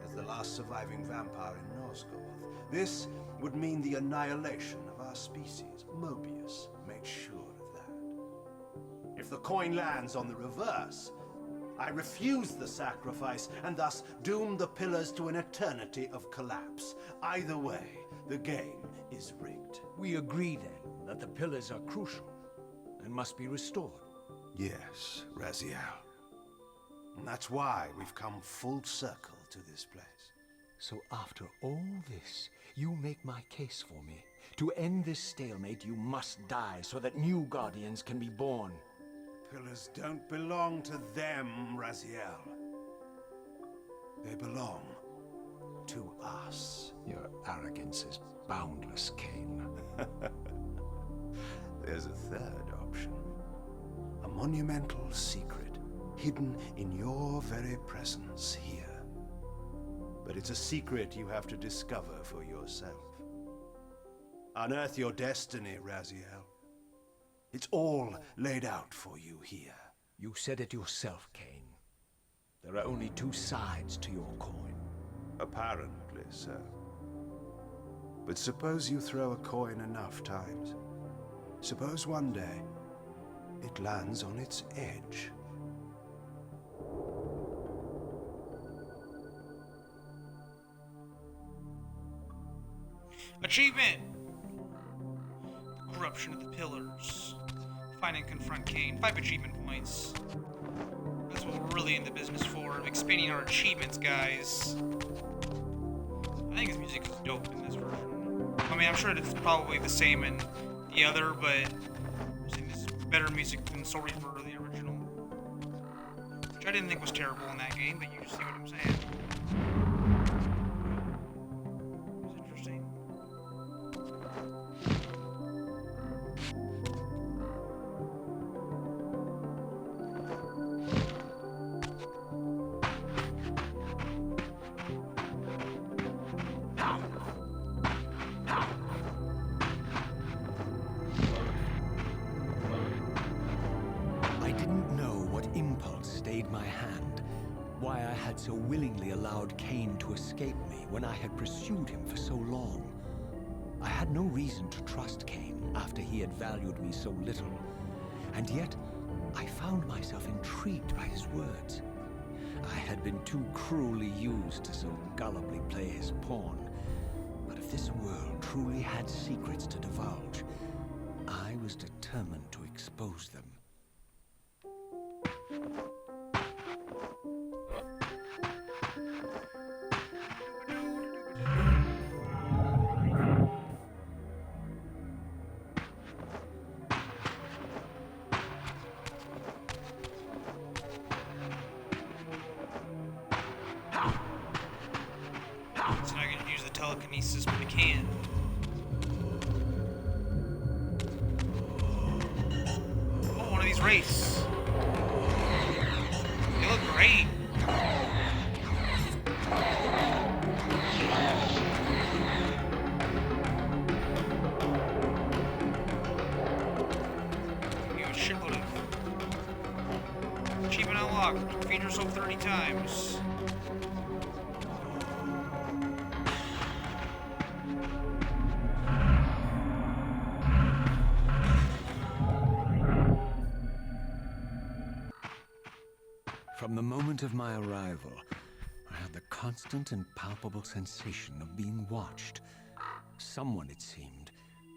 As the last surviving vampire in Nosgoth, this would mean the annihilation of our species. Mobius made sure of that. If the coin lands on the reverse, I refuse the sacrifice and thus doom the pillars to an eternity of collapse. Either way, the game is rigged. We agree, then, that the pillars are crucial and must be restored. Yes, Raziel. And that's why we've come full circle to this place. So after all this, you make my case for me. To end this stalemate, you must die so that new Guardians can be born. Pillars don't belong to them, Raziel. They belong to us. Your arrogance is boundless, Cain. There's a third option. A monumental secret, hidden in your very presence here. But it's a secret you have to discover for yourself. Unearth your destiny, Raziel. It's all laid out for you here. You said it yourself, Cain. There are only two sides to your coin. Apparently so. But suppose you throw a coin enough times. Suppose one day it lands on its edge. Achievement! Corruption of the Pillars. Find and confront Cain. 5 achievement points. That's what we're really in the business for. Expanding our achievements, guys. I think his music is dope in this version. I mean, I'm sure it's probably the same in the other, but I'm saying this is better music than Soul Reaver or the original. Which I didn't think was terrible in that game, but you see what I'm saying. It's interesting. I didn't know what impulse stayed my hand, why I had so willingly allowed Cain to escape me when I had pursued him for so long. I had no reason to trust Cain after he had valued me so little, and yet I found myself intrigued by his words. I had been too cruelly used to so gullibly play his pawn, but if this world truly had secrets to divulge, I was determined to expose them. So now I can use the telekinesis with the can. Oh, one of these wraiths. They look great. repeat yourself 30 times. From the moment of my arrival, I had the constant and palpable sensation of being watched. Someone, it seemed,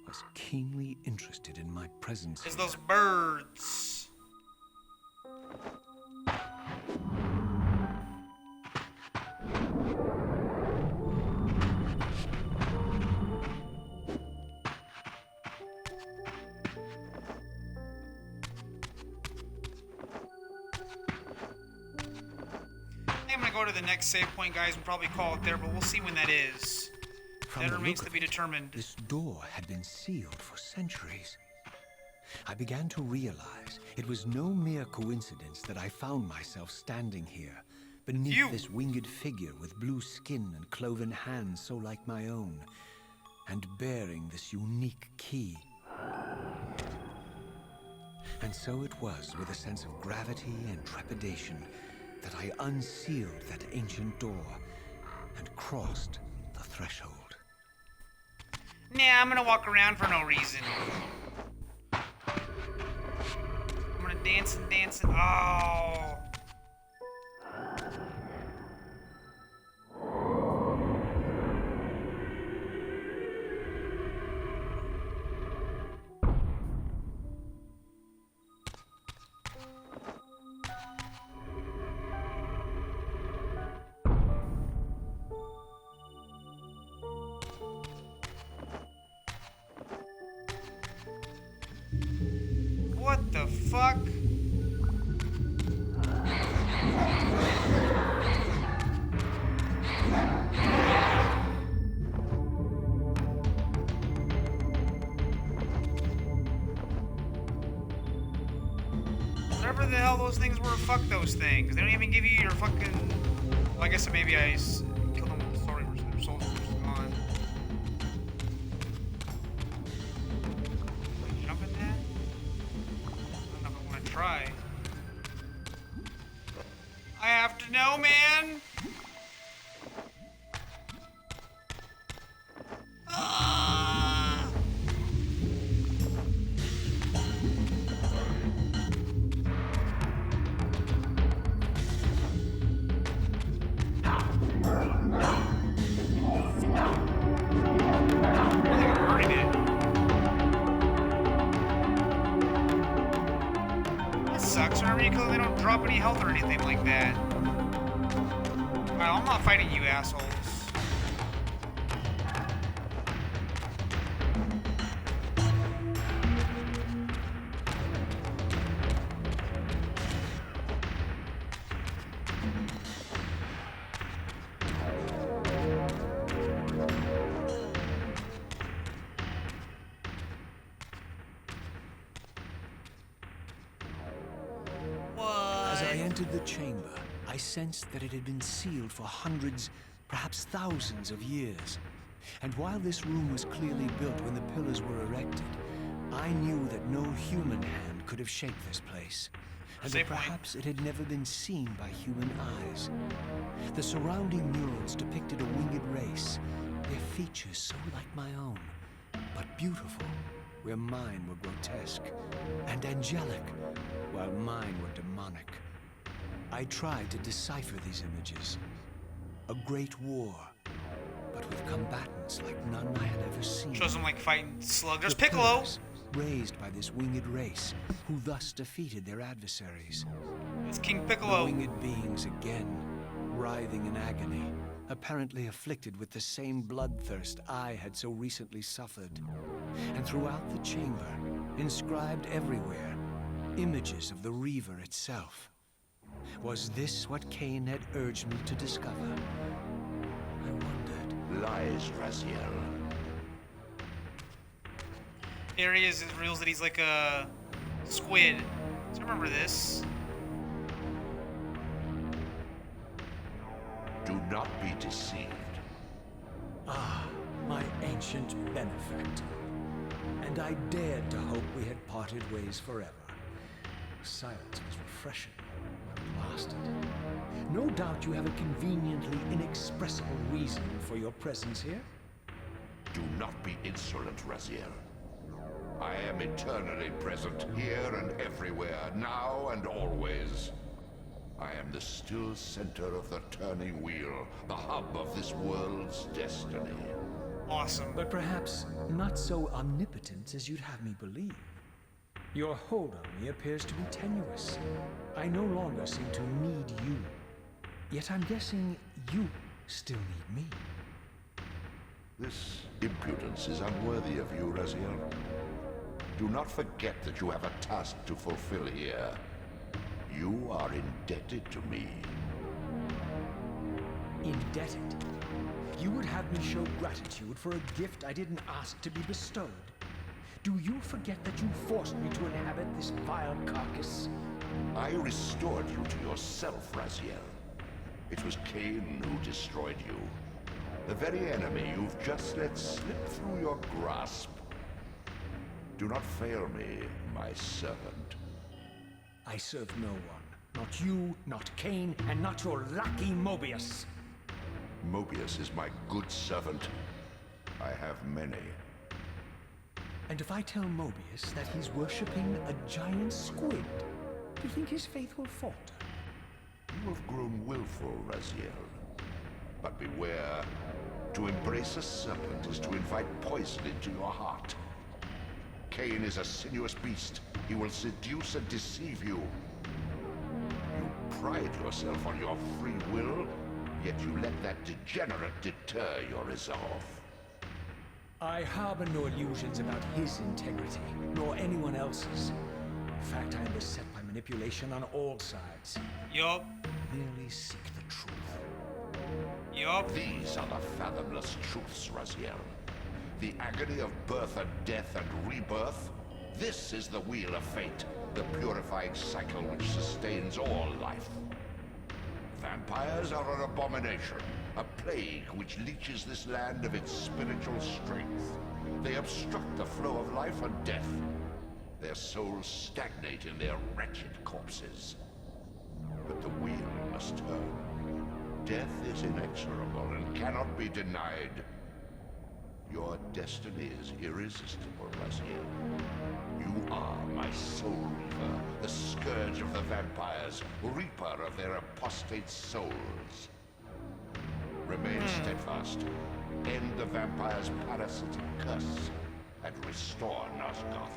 was keenly interested in my presence. It's those birds. I'm gonna go to the next save point, guys, and probably call it there, but we'll see when that is. From That the remains look to of be it, determined. This door had been sealed for centuries. I began to realize it was no mere coincidence that I found myself standing here, beneath this winged figure with blue skin and cloven hands so like my own, and bearing this unique key. And so it was with a sense of gravity and trepidation that I unsealed that ancient door and crossed the threshold. Nah, I'm gonna walk around for no reason. I'm gonna dance and dance and... Oh! What the fuck? Whatever the hell those things were, fuck those things. They don't even give you your fucking... Well, I guess maybe I killed them with the sword or their soldiers. Come on. Wait, jump in that? I don't know if I want to try. I have to know, man! Ah! Sucks. Whenever you kill them, they don't drop any health or anything like that. Well, I'm not fighting you assholes. As I entered the chamber, I sensed that it had been sealed for hundreds, perhaps thousands of years. And while this room was clearly built when the pillars were erected, I knew that no human hand could have shaped this place. And that perhaps it had never been seen by human eyes. The surrounding murals depicted a winged race, their features so like my own, but beautiful, where mine were grotesque, and angelic, while mine were demonic. I tried to decipher these images. A great war, but with combatants like none I had ever seen. Shows them like fighting slugs. There's The Piccolo! pillars, raised by this winged race, who thus defeated their adversaries. It's King The Piccolo. winged beings again, writhing in agony, apparently afflicted with the same bloodthirst I had so recently suffered. And throughout the chamber, inscribed everywhere, images of the Reaver itself. Was this what Cain had urged me to discover? I wondered. Lies, Raziel. Here he is, it reveals that he's like a squid. So remember this. Do not be deceived. Ah, my ancient benefactor. And I dared to hope we had parted ways forever. Silence was refreshing. bastard. No doubt you have a conveniently inexpressible reason for your presence here. Do not be insolent, Raziel. I am eternally present here and everywhere, now and always. I am the still center of the turning wheel, the hub of this world's destiny. Awesome. But perhaps not so omnipotent as you'd have me believe. Your hold on me appears to be tenuous. I no longer seem to need you. Yet I'm guessing you still need me. This impudence is unworthy of you, Raziel. Do not forget that you have a task to fulfill here. You are indebted to me. Indebted? You would have me show gratitude for a gift I didn't ask to be bestowed. Do you forget that you forced me to inhabit this vile carcass? I restored you to yourself, Raziel. It was Cain who destroyed you. The very enemy you've just let slip through your grasp. Do not fail me, my servant. I serve no one. Not you, not Cain, and not your lackey Mobius. Mobius is my good servant. I have many. And if I tell Mobius that he's worshipping a giant squid, do you think his faith will falter? You have grown willful, Raziel. But beware. To embrace a serpent is to invite poison into your heart. Cain is a sinuous beast. He will seduce and deceive you. You pride yourself on your free will, yet you let that degenerate deter your resolve. I harbor no illusions about his integrity, nor anyone else's. In fact, I am beset by manipulation on all sides. Yup. Merely seek the truth. Yup. These are the fathomless truths, Raziel. The agony of birth and death and rebirth. This is the wheel of fate, the purifying cycle which sustains all life. Vampires are an abomination, a plague which leeches this land of its spiritual strength. They obstruct the flow of life and death. Their souls stagnate in their wretched corpses. But the wheel must turn. Death is inexorable and cannot be denied. Your destiny is irresistible, Raziel. You are my soul reaver, the scourge of the vampires, reaper of their apostate souls. Remain steadfast, end the vampire's parasitic curse, and restore Nosgoth.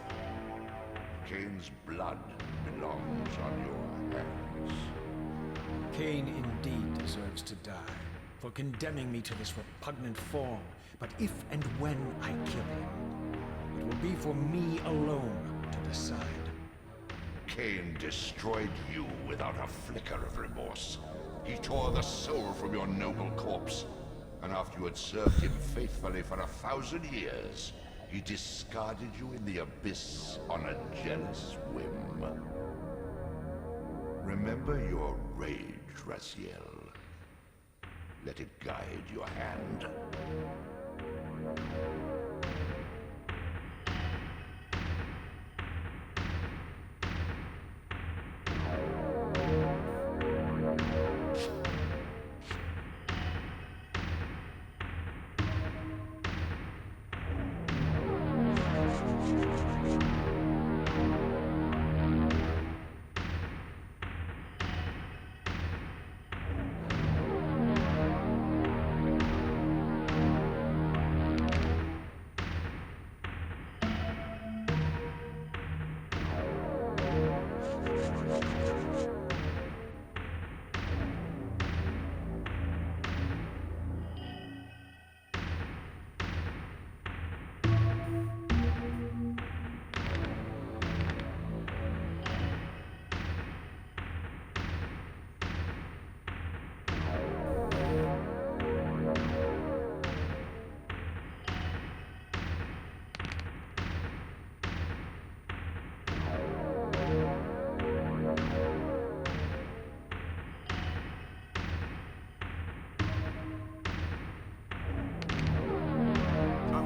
Cain's blood belongs on your hands. Cain indeed deserves to die for condemning me to this repugnant form. But if and when I kill him, it will be for me alone to decide. Cain destroyed you without a flicker of remorse. He tore the soul from your noble corpse, and after you had served him faithfully for 1,000 years, he discarded you in the abyss on a jealous whim. Remember your rage, Raziel. Let it guide your hand.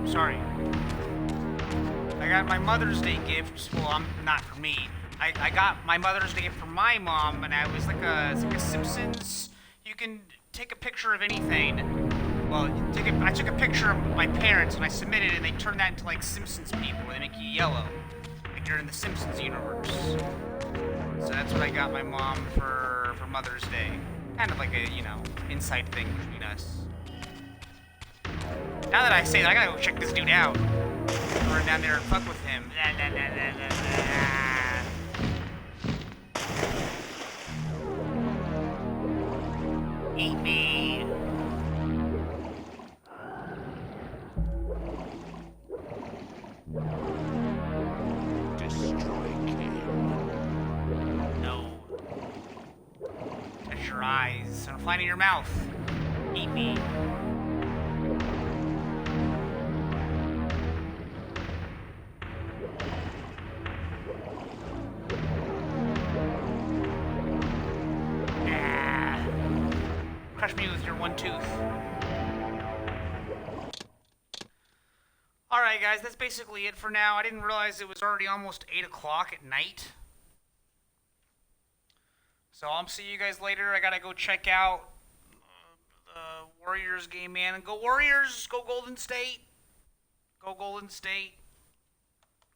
Sorry. I got my Mother's Day gift. Well, not for me, I got my Mother's Day from my mom, and it's like a Simpsons. You can take a picture of anything. Well, I took a picture of my parents and I submitted it, and they turned that into like Simpsons people. They make you yellow, like you're in the Simpsons universe. So that's what I got my mom for Mother's Day. Kind of like a, insight thing between us. Now that I say that, I gotta go check this dude out. Run down there and fuck with him. Eat me. Destroy Cain. No. Touch your eyes. And fly in your mouth. Eat me. Crush me with your one tooth. Alright guys, that's basically it for now. I didn't realize it was already almost 8 o'clock at night. So I'll see you guys later. I gotta go check out the Warriors game, man. And go Warriors! Go Golden State! Go Golden State.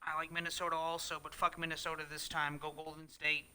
I like Minnesota also, but fuck Minnesota this time. Go Golden State.